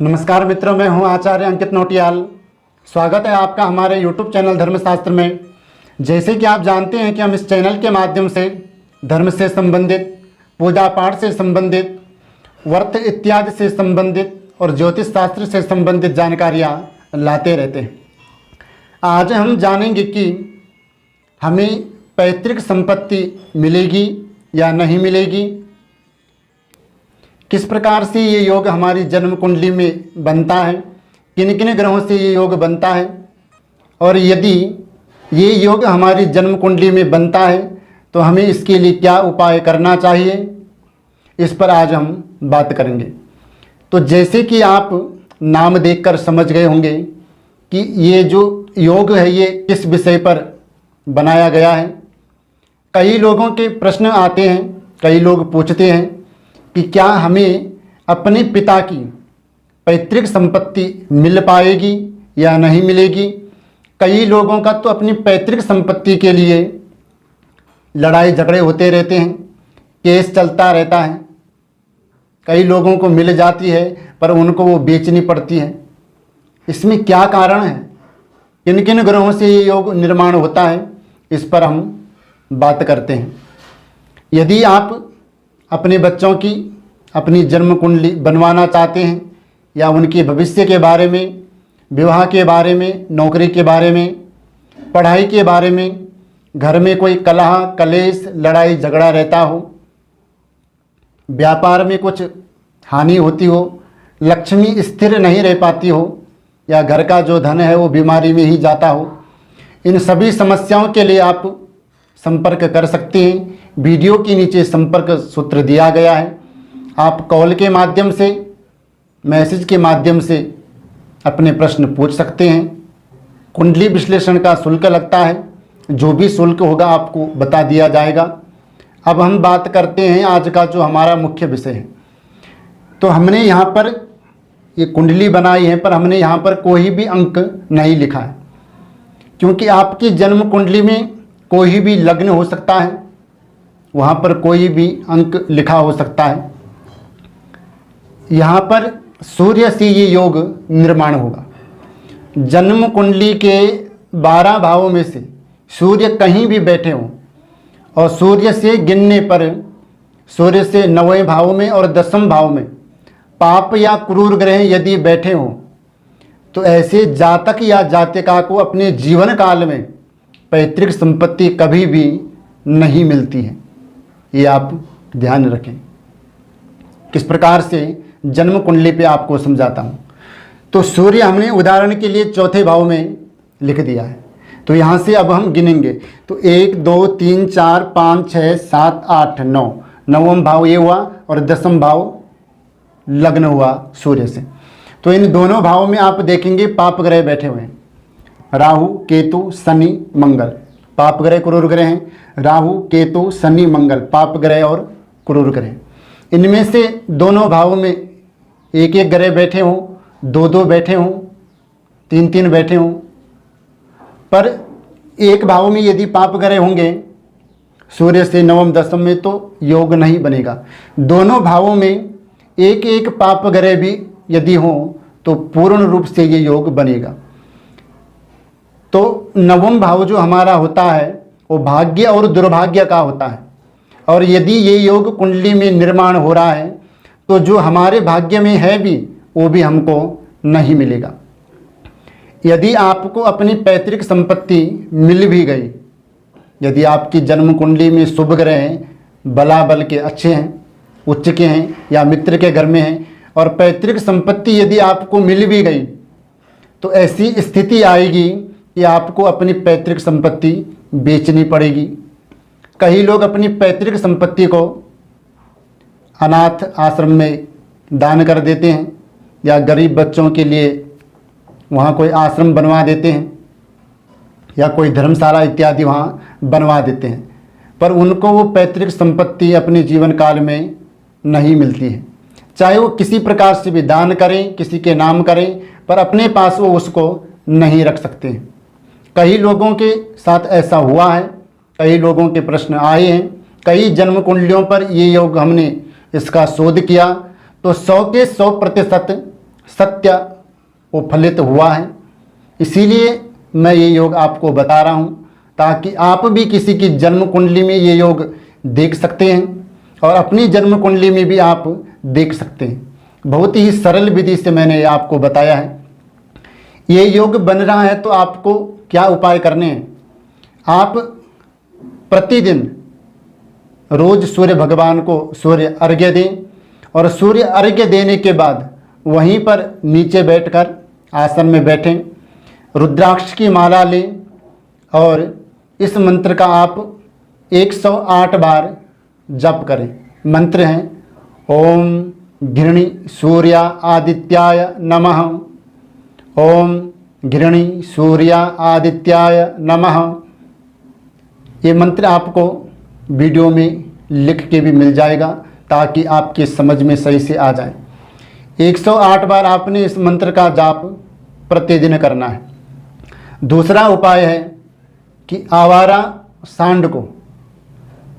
नमस्कार मित्रों, मैं हूं आचार्य अंकित नौटियाल। स्वागत है आपका हमारे YouTube चैनल धर्मशास्त्र में। जैसे कि आप जानते हैं कि हम इस चैनल के माध्यम से धर्म से संबंधित, पूजा पाठ से संबंधित, व्रत इत्यादि से संबंधित और ज्योतिष शास्त्र से संबंधित जानकारियाँ लाते रहते हैं। आज हम जानेंगे कि हमें पैतृक संपत्ति मिलेगी या नहीं मिलेगी, किस प्रकार से ये योग हमारी जन्म कुंडली में बनता है, किन किन ग्रहों से ये योग बनता है, और यदि ये योग हमारी जन्म कुंडली में बनता है तो हमें इसके लिए क्या उपाय करना चाहिए, इस पर आज हम बात करेंगे। तो जैसे कि आप नाम देखकर समझ गए होंगे कि ये जो योग है ये किस विषय पर बनाया गया है। कई लोगों के प्रश्न आते हैं, कई लोग पूछते हैं कि क्या हमें अपने पिता की पैतृक संपत्ति मिल पाएगी या नहीं मिलेगी। कई लोगों का तो अपनी पैतृक संपत्ति के लिए लड़ाई झगड़े होते रहते हैं, केस चलता रहता है। कई लोगों को मिल जाती है पर उनको वो बेचनी पड़ती है। इसमें क्या कारण है, किन किन ग्रहों से ये योग निर्माण होता है, इस पर हम बात करते हैं। यदि आप अपने बच्चों की अपनी जन्म कुंडली बनवाना चाहते हैं या उनके भविष्य के बारे में, विवाह के बारे में, नौकरी के बारे में, पढ़ाई के बारे में, घर में कोई कलह कलेश लड़ाई झगड़ा रहता हो, व्यापार में कुछ हानि होती हो, लक्ष्मी स्थिर नहीं रह पाती हो, या घर का जो धन है वो बीमारी में ही जाता हो, इन सभी समस्याओं के लिए आप संपर्क कर सकते हैं। वीडियो के नीचे संपर्क सूत्र दिया गया है। आप कॉल के माध्यम से, मैसेज के माध्यम से अपने प्रश्न पूछ सकते हैं। कुंडली विश्लेषण का शुल्क लगता है, जो भी शुल्क होगा आपको बता दिया जाएगा। अब हम बात करते हैं आज का जो हमारा मुख्य विषय है। तो हमने यहाँ पर ये कुंडली बनाई है, पर हमने यहाँ पर कोई भी अंक नहीं लिखा है, क्योंकि आपकी जन्म कुंडली में कोई भी लग्न हो सकता है, वहाँ पर कोई भी अंक लिखा हो सकता है। यहाँ पर सूर्य से ये योग निर्माण होगा। जन्म कुंडली के 12 भावों में से सूर्य कहीं भी बैठे हों, और सूर्य से गिनने पर सूर्य से 9वें भाव में और 10वें भाव में पाप या क्रूर ग्रह यदि बैठे हों, तो ऐसे जातक या जातिका को अपने जीवन काल में पैतृक संपत्ति कभी भी नहीं मिलती है। ये आप ध्यान रखें। किस प्रकार से जन्म कुंडली पे आपको समझाता हूँ। तो सूर्य हमने उदाहरण के लिए 4थे भाव में लिख दिया है। तो यहाँ से अब हम गिनेंगे। तो 1 2 3 4 5 6 7 8 9, 9वां भाव ये हुआ और 10वां भाव लग्न हुआ सूर्य से। तो इन दोनों भावों में आप देखेंगे पाप ग्रह बैठे हुए हैं, राहु केतु शनि मंगल। पाप ग्रह क्रूर ग्रह हैं, राहु केतु शनि मंगल पाप ग्रह और क्रूर ग्रह। इनमें से दोनों भावों में एक एक ग्रह बैठे हों, 2 बैठे हों, 3 बैठे हों, पर एक भाव में यदि पाप ग्रह होंगे सूर्य से 9वें 10वें में, तो योग नहीं बनेगा। दोनों भावों में एक एक पाप ग्रह भी यदि हों तो पूर्ण रूप से ये योग बनेगा। तो 9वां भाव जो हमारा होता है वो भाग्य और दुर्भाग्य का होता है, और यदि ये योग कुंडली में निर्माण हो रहा है तो जो हमारे भाग्य में है भी वो भी हमको नहीं मिलेगा। यदि आपको अपनी पैतृक संपत्ति मिल भी गई, यदि आपकी जन्म कुंडली में शुभ ग्रह हैं, बलाबल के अच्छे हैं, उच्च के हैं या मित्र के घर में हैं, और पैतृक संपत्ति यदि आपको मिल भी गई, तो ऐसी स्थिति आएगी कि आपको अपनी पैतृक संपत्ति बेचनी पड़ेगी। कई लोग अपनी पैतृक संपत्ति को अनाथ आश्रम में दान कर देते हैं, या गरीब बच्चों के लिए वहाँ कोई आश्रम बनवा देते हैं, या कोई धर्मशाला इत्यादि वहाँ बनवा देते हैं, पर उनको वो पैतृक संपत्ति अपने जीवन काल में नहीं मिलती है। चाहे वो किसी प्रकार से भी दान करें, किसी के नाम करें, पर अपने पास वो उसको नहीं रख सकते हैं। कई लोगों के साथ ऐसा हुआ है, कई लोगों के प्रश्न आए हैं, कई जन्म कुंडलियों पर ये योग हमने इसका शोध किया, तो 100 के 100% सत्य वो फलित हुआ है। इसीलिए मैं ये योग आपको बता रहा हूँ, ताकि आप भी किसी की जन्म कुंडली में ये योग देख सकते हैं और अपनी जन्म कुंडली में भी आप देख सकते हैं। बहुत ही सरल विधि से मैंने ये आपको बताया है। ये योग बन रहा है तो आपको क्या उपाय करने हैं? आप प्रतिदिन रोज सूर्य भगवान को सूर्य अर्घ्य दें और सूर्य अर्घ्य देने के बाद वहीं पर नीचे बैठकर आसन में बैठें, रुद्राक्ष की माला लें और इस मंत्र का आप 108 बार जप करें। मंत्र हैं ओम घृणी सूर्या आदित्याय नमः, ओम घृणी सूर्या आदित्याय नमः। ये मंत्र आपको वीडियो में लिख के भी मिल जाएगा ताकि आपके समझ में सही से आ जाए। 108 बार आपने इस मंत्र का जाप प्रतिदिन करना है। दूसरा उपाय है कि आवारा सांड को,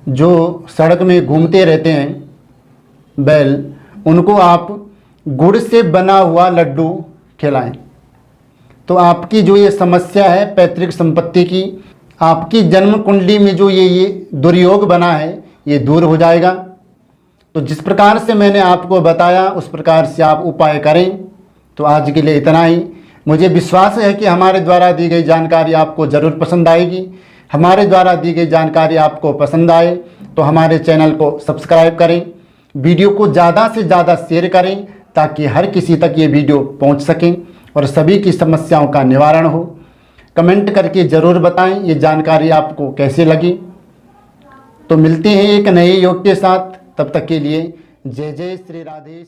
जो सड़क में घूमते रहते हैं बैल, उनको आप गुड़ से बना हुआ लड्डू खिलाएं तो आपकी जो ये समस्या है पैतृक संपत्ति की, आपकी जन्म कुंडली में जो ये दुर्योग बना है ये दूर हो जाएगा। तो जिस प्रकार से मैंने आपको बताया उस प्रकार से आप उपाय करें। तो आज के लिए इतना ही। मुझे विश्वास है कि हमारे द्वारा दी गई जानकारी आपको ज़रूर पसंद आएगी। हमारे द्वारा दी गई जानकारी आपको पसंद आए तो हमारे चैनल को सब्सक्राइब करें, वीडियो को ज़्यादा से ज़्यादा शेयर करें ताकि हर किसी तक ये वीडियो पहुंच सकें और सभी की समस्याओं का निवारण हो। कमेंट करके ज़रूर बताएं ये जानकारी आपको कैसे लगी। तो मिलते हैं एक नए योग के साथ, तब तक के लिए जय जय श्री राधे।